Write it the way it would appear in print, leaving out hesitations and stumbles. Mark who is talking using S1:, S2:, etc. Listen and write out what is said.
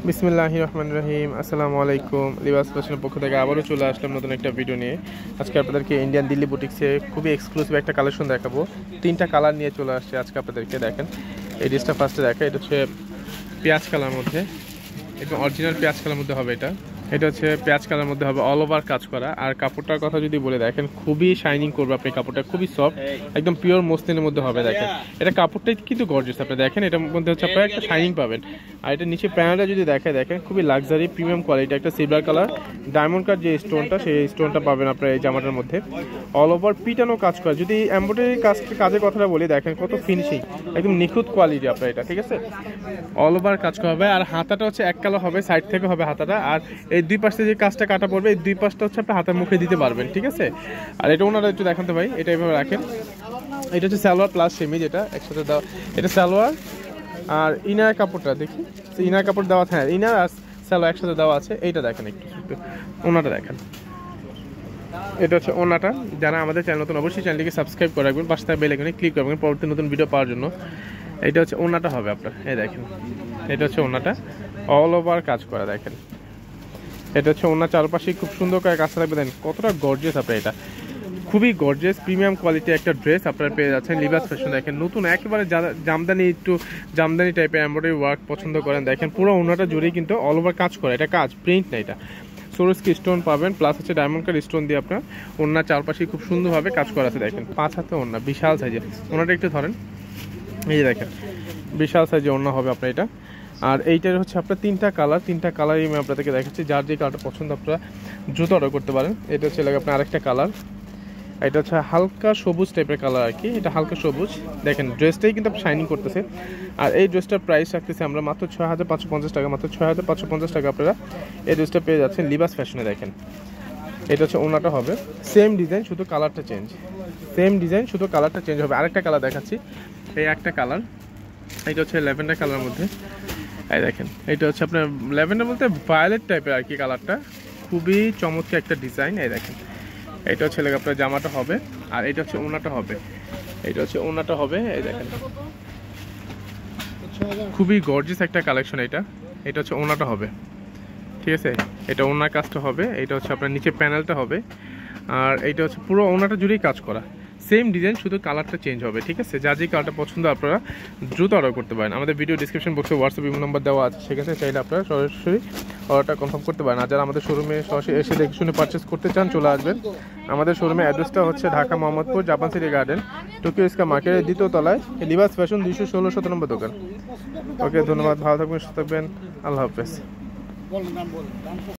S1: বিসমিল্লাহির রহমানির রহিম। আসসালামু আলাইকুম। লিবাস ফ্যাশনের পক্ষ থেকে আবারও চলে আসলাম নতুন একটা ভিডিও নিয়ে। আজকে আপনাদেরকে ইন্ডিয়ান দিল্লি বুটিক্সে খুবই এক্সক্লুসিভ একটা কালেকশন দেখাবো। তিনটা কালার নিয়ে চলে আসছে আজকে আপনাদেরকে। দেখেন এই ড্রেসটা ফার্স্টে দেখা, এটা হচ্ছে পেঁয়াজ কালার মধ্যে, একদম অরিজিনাল পেঁয়াজ কালার মধ্যে হবে। এটা হচ্ছে পেঁয়াজ কালার মধ্যে হবে, অল ওভার কাজ করা। আর কাপড়টার কথা যদি বলে দেখেন, খুবই শাইনিং করবে আপনি, কাপড়টা খুবই সফট, একদম পিওর মসলিনের মধ্যে হবে। দেখেন এটা কাপড়টাই কিন্তু গর্জিয়াস। আপনি দেখেন এটার মধ্যে হচ্ছে আপনারা একটা শাইনিং পাবেন। আর এটা নিচে প্যানেলটা যদি দেখায়, দেখেন খুবই লাক্সারি প্রিমিয়াম কোয়ালিটি, একটা সিলভার কালার ডায়মন্ড কাট যে স্টোনটা, সেই স্টোনটা পাবেন আপনার এই জামাটার মধ্যে। অল ওভার পিটানো কাজ করা। যদি এমব্রয়ডারি কাজের কথাটা বলি, দেখেন কত ফিনিশিং, একদম নিখুঁত কোয়ালিটি আপনার এটা, ঠিক আছে। অল ওভার কাজ করা হবে। আর হাতাটা হচ্ছে এক কালার হবে, সাইড থেকে হবে হাতাটা। আর এই দুই পাশে যে কাজটা কাটা পড়বে, এই দুই পাশটা হচ্ছে আপনি হাতের মুখে দিতে পারবেন, ঠিক আছে। আর এটা ওনারা একটু দেখাতে ভাই, এটা এইভাবে রাখেন। এটা হচ্ছে সালোয়ার প্লাস সেমিজ, এটা একসাথে দেওয়া। এটা সালোয়ার আর ইনার কাপড়টা দেখি, ইনার কাপড় দেওয়া, হ্যাঁ ইনার আর সালোয়ার একসাথে দেওয়া আছে। এইটা দেখেন একটু ওনাটা দেখেন, এটা হচ্ছে ওনাটা। যারা আমাদের চ্যানেল নতুন, অবশ্যই চ্যানেলটিকে সাবস্ক্রাইব করে রাখবেন, পাশে বেল আইকনে ক্লিক করবেন পরবর্তী নতুন ভিডিও পাওয়ার জন্য। এটা হচ্ছে ওনাটা হবে আপনার, এই দেখেন এটা হচ্ছে ওনাটা, অল ওভার কাজ করা। দেখেন এটা হচ্ছে ওনার চারপাশে খুব সুন্দর করে কাজ থাকবে। দেন কতটা গর্জিয়াস আপনার, এটা খুবই গর্জিয়াস প্রিমিয়াম কোয়ালিটি একটা ড্রেস আপনারা পেয়ে যাচ্ছেন লিবাস ফ্যাশন। দেখেন নতুন একেবারে জামদানি, একটু জামদানি টাইপের এমব্রয়ডারি ওয়ার্ক পছন্দ করেন, দেখেন পুরো ওনাটা জুড়েই কিন্তু অল ওভার কাজ করে। এটা কাজ প্রিন্ট না, এটা সোরস্কি স্টোন পাবেন, প্লাস হচ্ছে ডায়মন্ড কাট স্টোন দিয়ে আপনার ওনার চারপাশে খুব সুন্দরভাবে কাজ করা আছে। দেখেন 5 হাতে ওনা, বিশাল সাইজের ওনাটা, একটু ধরেন, এই যে দেখেন বিশাল সাইজের ওনা হবে আপনার এটা। আর এইটার হচ্ছে আপনার তিনটা কালারই আমি আপনাদেরকে দেখাচ্ছি। যার যে কালারটা পছন্দ আপনারা দ্রুত অর্ডার করতে পারেন। এটা হচ্ছে লাগে আপনার আরেকটা কালার, এটা হচ্ছে হালকা সবুজ টাইপের কালার আর কি, এটা হালকা সবুজ। দেখেন ড্রেসটাই কিন্তু শাইনিং করতেছে। আর এই ড্রেসটার প্রাইস রাখতেছে আমরা মাত্র 6550 টাকা, মাত্র 6550 টাকা আপনারা এই ড্রেসটা পেয়ে যাচ্ছেন লিবাস ফ্যাশনে। দেখেন এটা হচ্ছে ওনাটা হবে, সেম ডিজাইন শুধু কালারটা চেঞ্জ, হবে। আরেকটা কালার দেখাচ্ছি, এই একটা কালার, এটা হচ্ছে ল্যাভেন্ডার কালার মধ্যে। এই দেখেন এটা হচ্ছে আপনার ল্যাভেন্ডার বলতে ভায়োলেট টাইপের আর কি কালারটা, খুবই চমৎকার একটা ডিজাইন। এই দেখেন এটা হচ্ছে আপনার জামাটা হবে, আর এটা হচ্ছে ওনাটা হবে, এই দেখেন খুবই গর্জিয়াস একটা কালেকশন। এটা হচ্ছে ওনাটা হবে, ঠিক আছে। এটা ওনার কাজটা হবে, এটা হচ্ছে আপনার নিচে প্যানেলটা হবে। আর এইটা হচ্ছে পুরো ওনাটা জুড়েই কাজ করা, সেম ডিজাইন, শুধু কালারটা চেঞ্জ হবে, ঠিক আছে। যা যে কালারটা পছন্দ আপনারা দ্রুত অর্ডার করতে পারেন। আমাদের ভিডিও ডিসক্রিপশন বক্সে হোয়াটসঅ্যাপ ইমেল নাম্বার দেওয়া আছে, সেখানে চাইলে আপনারা সরাসরি অর্ডারটা কনফার্ম করতে পারেন। আর যারা আমাদের শোরুমে সরাসরি এসে দেখে শুনে পারচেস করতে চান, চলে আসবেন। আমাদের শোরুমের অ্যাড্রেসটা হচ্ছে Dhaka Mohammadpur Japan city garden, Tokyo square মার্কেটের দ্বিতীয় তলায়, লিবাস ফ্যাশন 216 নম্বর দোকান। ওকে, ধন্যবাদ, ভালো থাকবেন, সুস্থ থাকবেন, আল্লাহ হাফেজ।